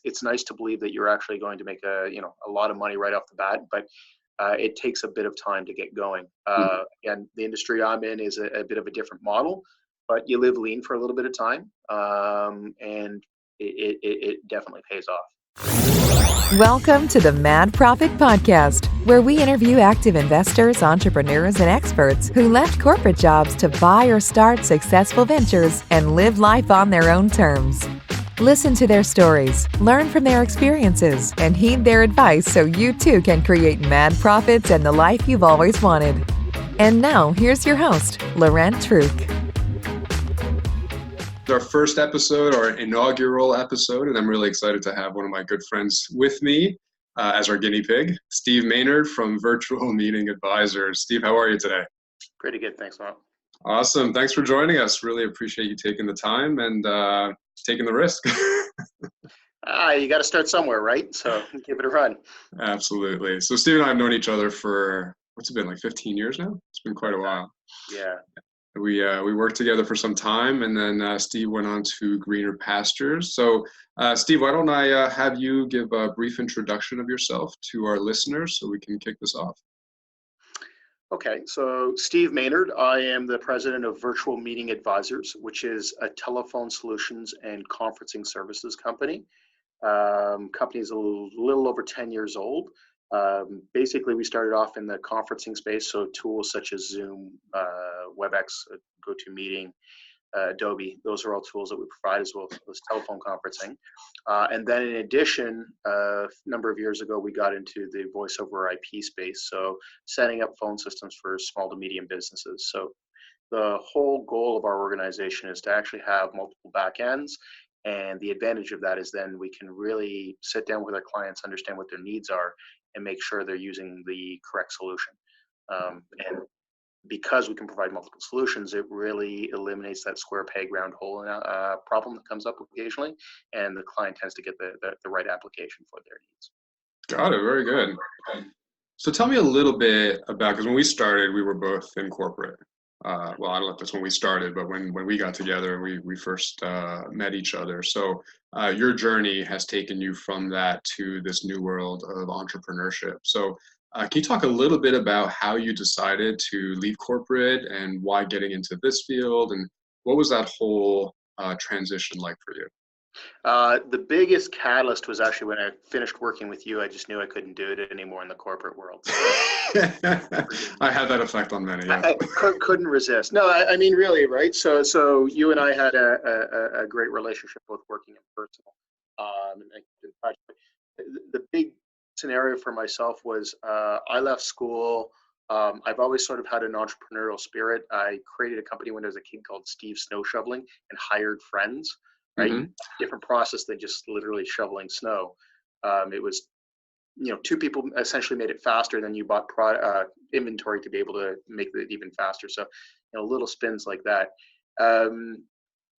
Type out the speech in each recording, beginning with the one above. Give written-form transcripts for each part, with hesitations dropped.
it's nice to believe that you're actually going to make a lot of money right off the bat, but it takes a bit of time to get going. And the industry I'm in is a bit of a different model, but you live lean for a little bit of time, and it definitely pays off. Welcome to the Mad Profit Podcast, where we interview active investors, entrepreneurs, and experts who left corporate jobs to buy or start successful ventures and live life on their own terms. Listen to their stories, learn from their experiences, and heed their advice so you too can create mad profits and the life you've always wanted. And now, here's your host, Laurent Truc. Our first episode, our inaugural episode, and I'm really excited to have one of my good friends with me as our guinea pig, Steve Maynard from Virtual Meeting Advisors. Steve, how are you today? Pretty good, thanks, Mark. Awesome. Thanks for joining us. Really appreciate you taking the time and taking the risk. You got to start somewhere, right? So give it a run. Absolutely. So Steve and I have known each other for, what's it been, like 15 years now? It's been quite a while. Yeah. We worked together for some time, and then Steve went on to greener pastures. So, Steve, why don't I have you give a brief introduction of yourself to our listeners so we can kick this off? Okay, so Steve Maynard, I am the president of Virtual Meeting Advisors, which is a telephone solutions and conferencing services company. Company is a little over 10 years old. Basically, we started off in the conferencing space, so tools such as Zoom, WebEx, GoToMeeting, Adobe, those are all tools that we provide as well as telephone conferencing. And then in addition, a number of years ago, we got into the voice over IP space, so setting up phone systems for small to medium businesses. So the whole goal of our organization is to actually have multiple backends. And the advantage of that is then we can really sit down with our clients, understand what their needs are, and make sure they're using the correct solution. And because we can provide multiple solutions, it really eliminates that square peg round hole problem that comes up occasionally, and the client tends to get the right application for their needs. Got it. Very good. So tell me a little bit about, because when we started, we were both in corporate. Well, I don't know if that's when we started, but when we got together, we first met each other. So your journey has taken you from that to this new world of entrepreneurship. So can you talk a little bit about how you decided to leave corporate and why getting into this field, and what was that whole transition like for you? The biggest catalyst was actually when I finished working with you. I just knew I couldn't do it anymore in the corporate world. I had that effect on many. Yeah. I couldn't resist. No, I mean, really, right? So you and I had a great relationship, both working and personal. The big scenario for myself was I left school. I've always sort of had an entrepreneurial spirit. I created a company when I was a kid called Steve Snow Shoveling and hired friends. Right, different process than just literally shoveling snow. It was, two people essentially made it faster. Then you bought inventory to be able to make it even faster. So, little spins like that.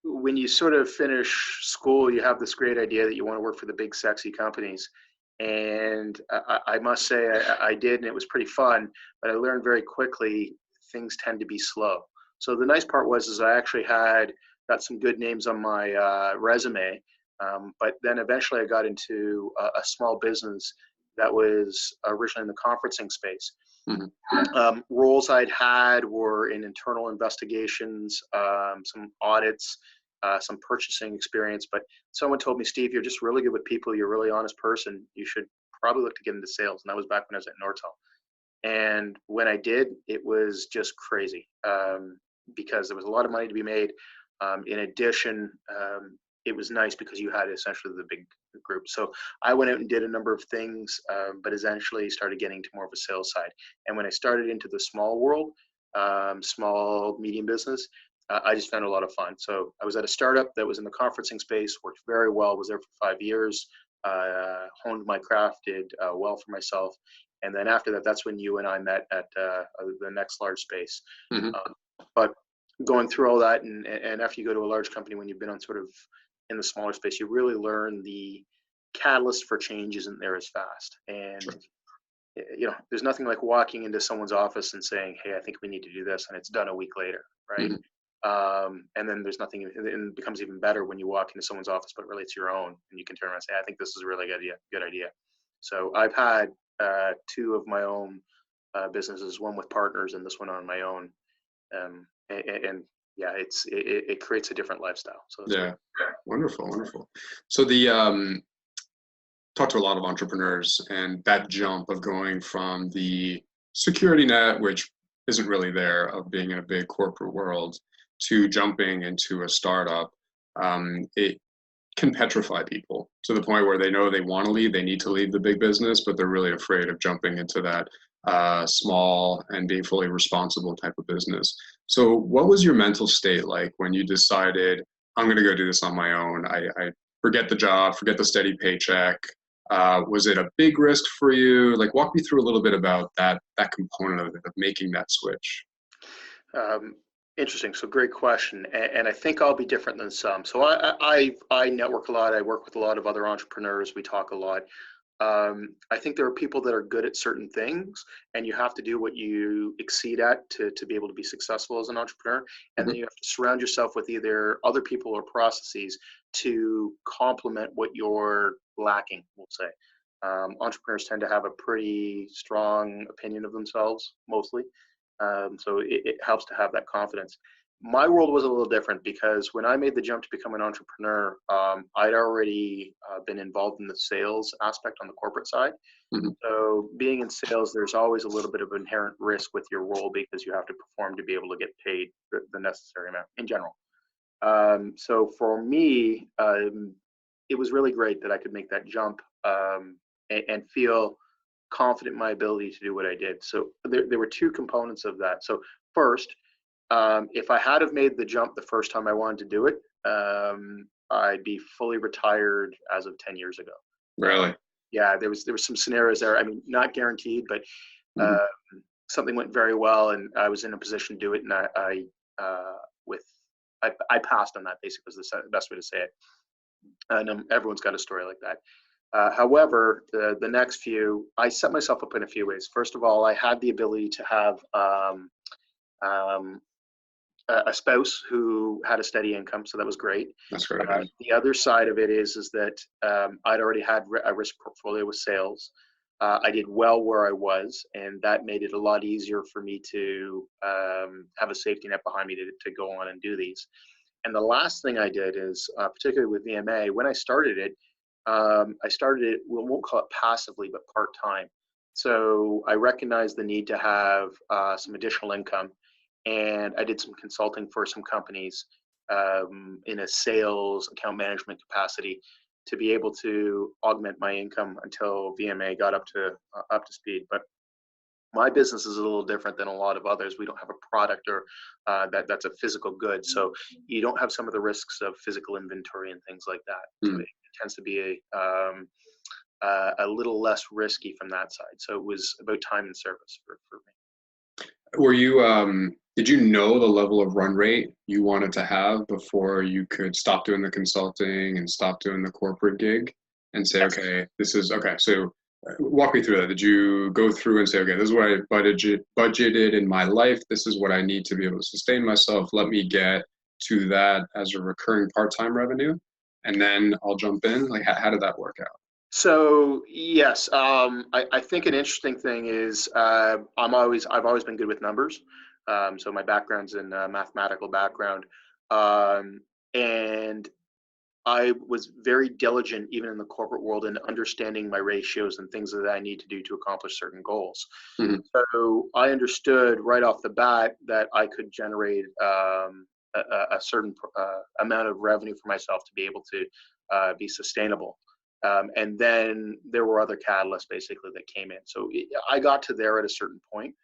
When you sort of finish school, you have this great idea that you want to work for the big, sexy companies. And I must say I did, and it was pretty fun. But I learned very quickly things tend to be slow. So the nice part was I actually got some good names on my resume, but then eventually I got into a small business that was originally in the conferencing space. Roles I'd had were in internal investigations, some audits, some purchasing experience, but someone told me, Steve, you're just really good with people. You're a really honest person. You should probably look to get into sales. And that was back when I was at Nortel. And when I did, it was just crazy because there was a lot of money to be made. In addition, it was nice because you had essentially the big group. So I went out and did a number of things, but essentially started getting to more of a sales side. And when I started into the small world, small, medium business, I just found a lot of fun. So I was at a startup that was in the conferencing space, worked very well, was there for 5 years, honed my craft, did well for myself. And then after that, that's when you and I met at the next large space. But going through all that, and after you go to a large company, when you've been on sort of in the smaller space, you really learn the catalyst for change isn't there as fast. And there's nothing like walking into someone's office and saying, hey, I think we need to do this, and it's done a week later, right? And then there's nothing, and it becomes even better when you walk into someone's office, but really it's your own, and you can turn around and say, I think this is a really good idea. So I've had two of my own businesses, one with partners and this one on my own. And yeah, it creates a different lifestyle. So it's great. Wonderful. So talk to a lot of entrepreneurs, and that jump of going from the security net, which isn't really there, of being in a big corporate world, to jumping into a startup, it can petrify people to the point where they know they want to leave, they need to leave the big business, but they're really afraid of jumping into that small and being fully responsible type of business. So what was your mental state like when you decided, I'm going to go do this on my own? I forget the job, forget the steady paycheck. Was it a big risk for you? Like, walk me through a little bit about that component of making that switch. Interesting. So great question. And I think I'll be different than some. So I network a lot. I work with a lot of other entrepreneurs. We talk a lot. I think there are people that are good at certain things, and you have to do what you exceed at to be able to be successful as an entrepreneur. And then you have to surround yourself with either other people or processes to complement what you're lacking, we'll say. Entrepreneurs tend to have a pretty strong opinion of themselves, mostly. So it helps to have that confidence. My world was a little different because when I made the jump to become an entrepreneur, I'd already been involved in the sales aspect on the corporate side. So being in sales, there's always a little bit of inherent risk with your role because you have to perform to be able to get paid the necessary amount in general. So for me, it was really great that I could make that jump and feel confident in my ability to do what I did. So there were two components of that. So first, if I had have made the jump the first time I wanted to do it, I'd be fully retired as of 10 years ago. Really? Yeah, there was some scenarios there. I mean, not guaranteed, but something went very well, and I was in a position to do it, and I passed on that. Basically, was the best way to say it. And everyone's got a story like that. However, the next few, I set myself up in a few ways. First of all, I had the ability to have a spouse who had a steady income, so that was great. That's great. The other side of it is that I'd already had a risk portfolio with sales. I did well where I was, and that made it a lot easier for me to have a safety net behind me to go on and do these. And the last thing I did is, particularly with VMA, when I started it, we won't call it passively, but part-time. So I recognized the need to have some additional income, and I did some consulting for some companies in a sales account management capacity to be able to augment my income until VMA got up to speed. But my business is a little different than a lot of others. We don't have a product or that's a physical good, so you don't have some of the risks of physical inventory and things like that. So it tends to be a little less risky from that side. So it was about time and service for me. Were you did you know the level of run rate you wanted to have before you could stop doing the consulting and stop doing the corporate gig and say, okay, this is okay? So walk me through that. Did you go through and say, okay, this is what I budgeted in my life. This is what I need to be able to sustain myself. Let me get to that as a recurring part-time revenue, and then I'll jump in. Like, how did that work out? So yes, I think an interesting thing is I've always been good with numbers. So my background's in mathematical background, and I was very diligent even in the corporate world in understanding my ratios and things that I need to do to accomplish certain goals. So I understood right off the bat that I could generate a certain amount of revenue for myself to be able to be sustainable. And then there were other catalysts basically that came in. So I got to there at a certain point.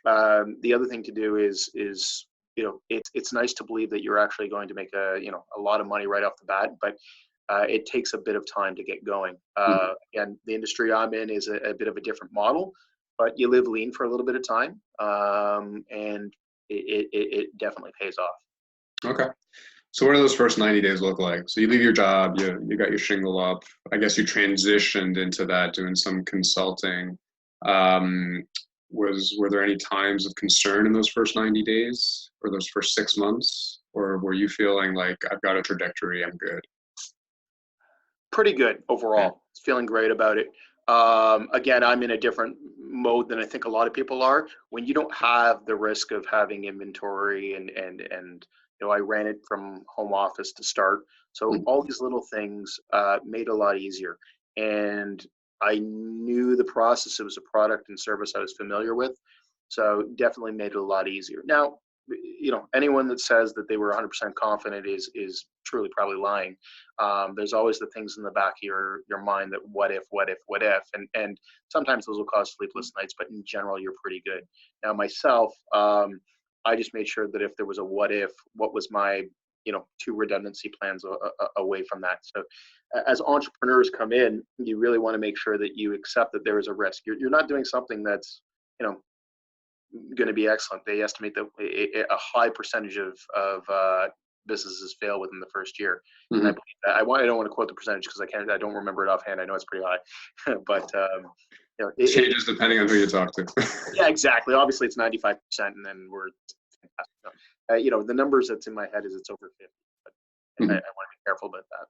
The other thing to do is it's nice to believe that you're actually going to make a lot of money right off the bat, but it takes a bit of time to get going. And the industry I'm in is a bit of a different model, but you live lean for a little bit of time, and it definitely pays off. Okay. So what do those first 90 days look like? So you leave your job, you got your shingle up. I guess you transitioned into that, doing some consulting. Were there any times of concern in those first 90 days or those first 6 months? or were you feeling like I've got a trajectory, I'm good? Pretty good overall. Feeling great about it. Again, I'm in a different mode than I think a lot of people are. When you don't have the risk of having inventory and I ran it from home office to start. So all these little things made it a lot easier. And I knew the process. It was a product and service I was familiar with. So definitely made it a lot easier. Now, anyone that says that they were 100% confident is truly probably lying. There's always the things in the back of your mind that what if, and sometimes those will cause sleepless nights, but in general, you're pretty good. Now, myself, I just made sure that if there was a what if, what was my, two redundancy plans away from that. So as entrepreneurs come in, you really want to make sure that you accept that there is a risk. You're not doing something that's, going to be excellent. They estimate that a high percentage of businesses fail within the first year. And I believe that. I don't want to quote the percentage because I don't remember it offhand. I know it's pretty high, but it changes depending on who you talk to. Yeah, exactly. Obviously, it's 95%, and then we're fantastic. The numbers that's in my head is it's over 50, but I want to be careful about that.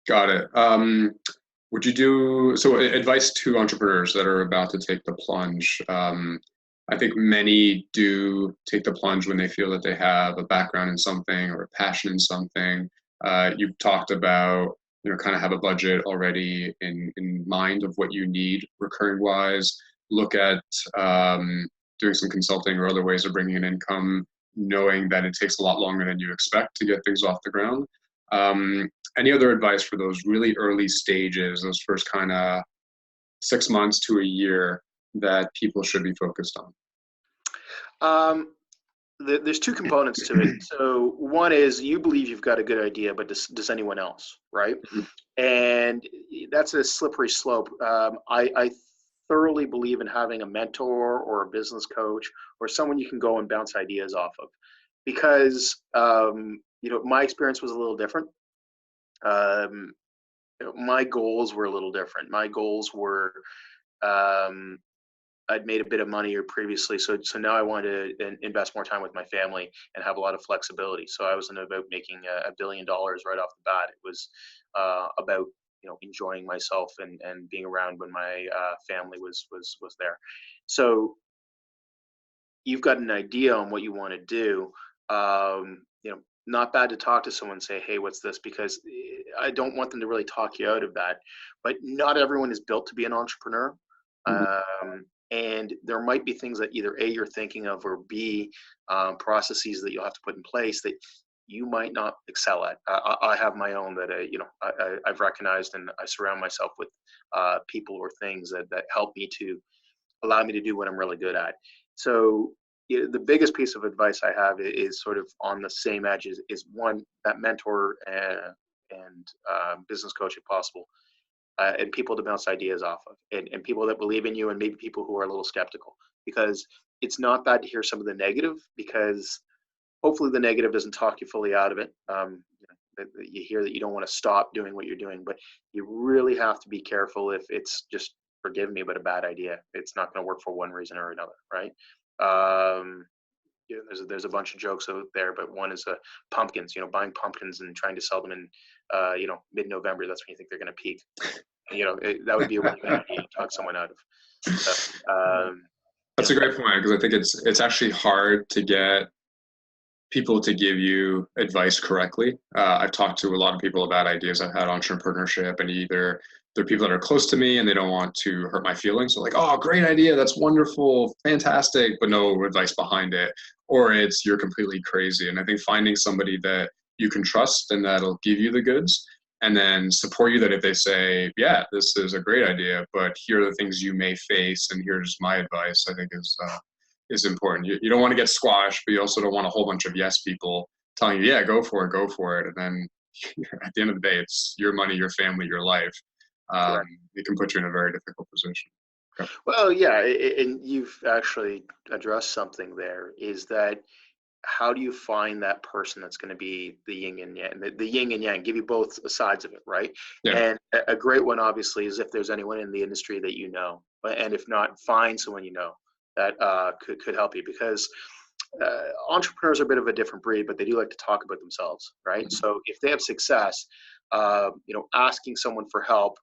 Got it. Would you do so? Advice to entrepreneurs that are about to take the plunge. I think many do take the plunge when they feel that they have a background in something or a passion in something. You've talked about, kind of have a budget already in mind of what you need recurring wise. Look at doing some consulting or other ways of bringing in income, knowing that it takes a lot longer than you expect to get things off the ground. Any other advice for those really early stages, those first kind of 6 months to a year that people should be focused on? There's two components to it. So one is you believe you've got a good idea, but does anyone else, right? And that's a slippery slope. I thoroughly believe in having a mentor or a business coach or someone you can go and bounce ideas off of, because my experience was a little different. My goals were a little different. My goals were I'd made a bit of money previously, so now I wanted to invest more time with my family and have a lot of flexibility. So I wasn't about making $1 billion right off the bat. It was about enjoying myself and being around when my family was there. So you've got an idea on what you want to do. Not bad to talk to someone and say, hey, what's this? Because I don't want them to really talk you out of that. But not everyone is built to be an entrepreneur. And there might be things that either A, you're thinking of, or B, processes that you'll have to put in place that you might not excel at. I have my own that, I've recognized, and I surround myself with people or things that help me to allow me to do what I'm really good at. So the biggest piece of advice I have is sort of on the same edge is one, that mentor and business coach if possible. And people to bounce ideas off of, and people that believe in you, and maybe people who are a little skeptical, because it's not bad to hear some of the negative, because hopefully the negative doesn't talk you fully out of it. You hear that you don't want to stop doing what you're doing, but you really have to be careful if it's just, forgive me, but a bad idea. It's not going to work for one reason or another, right? There's a bunch of jokes out there, but one is pumpkins. Buying pumpkins and trying to sell them in mid-November. That's when you think they're going to peak. That would be a really bad idea to talk someone out of. So, that's a great point, because I think it's actually hard to get people to give you advice correctly. I've talked to a lot of people about ideas. I've had entrepreneurship, and either they're people that are close to me and they don't want to hurt my feelings. So like, oh, great idea. That's wonderful. Fantastic. But no advice behind it. Or it's, you're completely crazy. And I think finding somebody that you can trust and that'll give you the goods and then support you, that if they say, yeah, this is a great idea, but here are the things you may face, and here's my advice, I think is important. You don't want to get squashed, but you also don't want a whole bunch of yes people telling you, yeah, go for it. And then at the end of the day, it's your money, your family, your life. It can put you in a very difficult position. Okay. Well, yeah, and you've actually addressed something there, is that how do you find that person that's going to be the yin and yang, the yin and yang, give you both sides of it, right? Yeah. And a great one, obviously, is if there's anyone in the industry that you know, and if not, find someone you know that could help you, because entrepreneurs are a bit of a different breed, but they do like to talk about themselves, right? So if they have success, asking someone for help,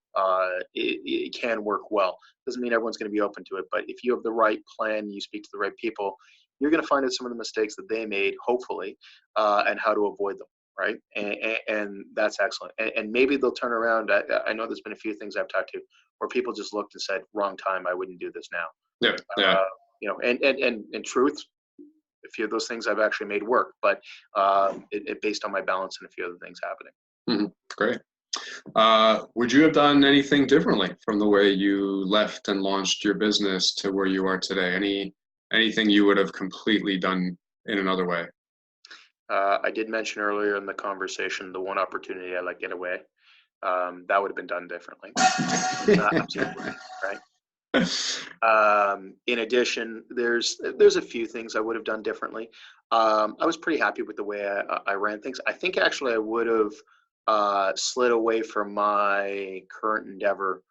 it can work well. Doesn't mean everyone's going to be open to it, but if you have the right plan, you speak to the right people, you're going to find out some of the mistakes that they made, hopefully, and how to avoid them, right? And that's excellent. And maybe they'll turn around. I know there's been a few things I've talked to where people just looked and said, "Wrong time. I wouldn't do this now." Yeah. And in truth, a few of those things I've actually made work, but it based on my balance and a few other things happening. Great. Would you have done anything differently from the way you left and launched your business to where you are today? Anything you would have completely done in another way? I did mention earlier in the conversation the one opportunity I let get away. That would have been done differently. Absolutely, right? In addition, there's a few things I would have done differently. I was pretty happy with the way I ran things. I think actually I would have slid away from my current endeavor,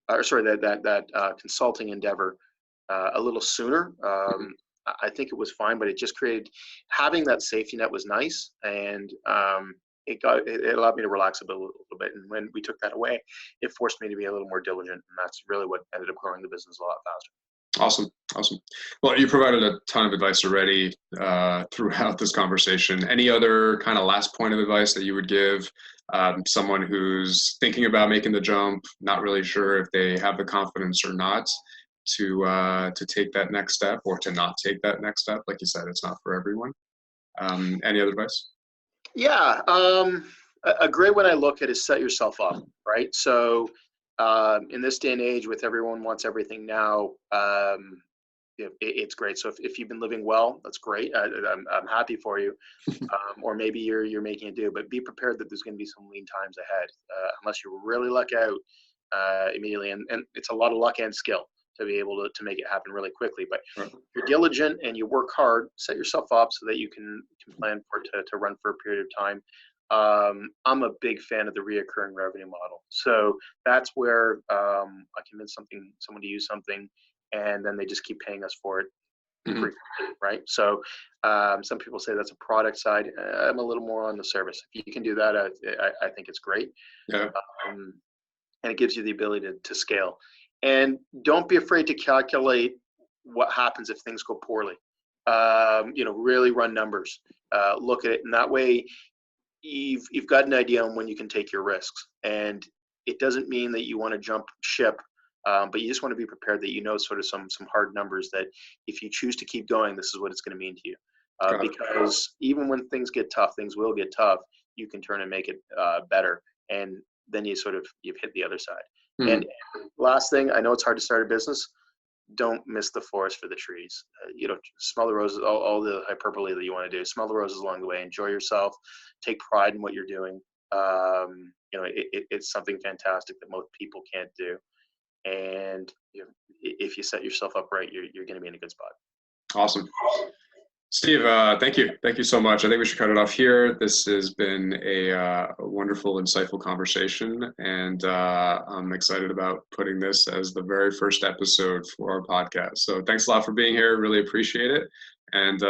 that consulting endeavor a little sooner. I think it was fine, but it just created, having that safety net was nice, and it allowed me to relax a little bit. And when we took that away, it forced me to be a little more diligent, and that's really what ended up growing the business a lot faster. Awesome. Well, you provided a ton of advice already throughout this conversation. Any other kind of last point of advice that you would give someone who's thinking about making the jump, not really sure if they have the confidence or not, to take that next step, or to not take that next step? Like you said, it's not for everyone. Any other advice? Yeah, a great one I look at is set yourself up, right? So in this day and age, with everyone wants everything now, it's great. So if you've been living well, that's great. I'm happy for you. Or maybe you're making it do, but be prepared that there's going to be some lean times ahead, unless you really luck out immediately. And it's a lot of luck and skill to be able to make it happen really quickly. But if you're diligent and you work hard, set yourself up so that you can plan for it to run for a period of time. I'm a big fan of the reoccurring revenue model. So that's where I convince someone to use something, and then they just keep paying us for it frequently, right? So some people say that's a product side. I'm a little more on the service. If you can do that, I think it's great. Yeah. And it gives you the ability to scale. And don't be afraid to calculate what happens if things go poorly. Really run numbers. Look at it, and that way you've got an idea on when you can take your risks. And it doesn't mean that you want to jump ship, but you just want to be prepared that sort of some hard numbers that if you choose to keep going, this is what it's going to mean to you. Because even when things get tough, things will get tough, you can turn and make it better. And then you've hit the other side. And last thing, I know it's hard to start a business. Don't miss the forest for the trees. Smell the roses, all the hyperbole that you want to do. Smell the roses along the way. Enjoy yourself. Take pride in what you're doing. It's something fantastic that most people can't do. And if you set yourself up right, you're going to be in a good spot. Awesome. Steve, thank you. Thank you so much. I think we should cut it off here. This has been a wonderful, insightful conversation, and I'm excited about putting this as the very first episode for our podcast. So thanks a lot for being here. Really appreciate it. And,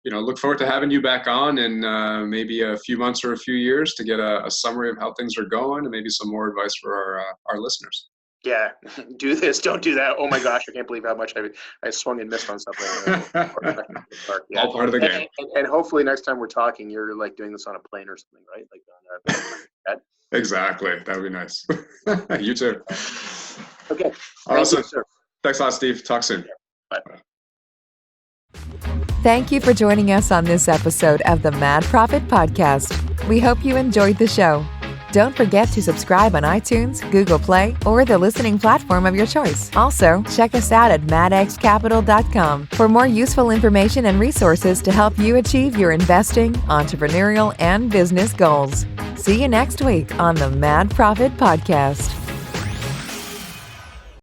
look forward to having you back on in maybe a few months or a few years to get a summary of how things are going, and maybe some more advice for our listeners. Yeah, do this, don't do that. Oh my gosh, I can't believe how much I swung and missed on stuff like that. Yeah. All part of the game. And hopefully next time we're talking, you're like doing this on a plane or something, right? Like on a Exactly. That would be nice. You too. Okay. Awesome. Thanks a lot, Steve. Talk soon. Bye. Thank you for joining us on this episode of the Mad Profit Podcast. We hope you enjoyed the show. Don't forget to subscribe on iTunes, Google Play, or the listening platform of your choice. Also, check us out at madxcapital.com for more useful information and resources to help you achieve your investing, entrepreneurial, and business goals. See you next week on the Mad Profit Podcast.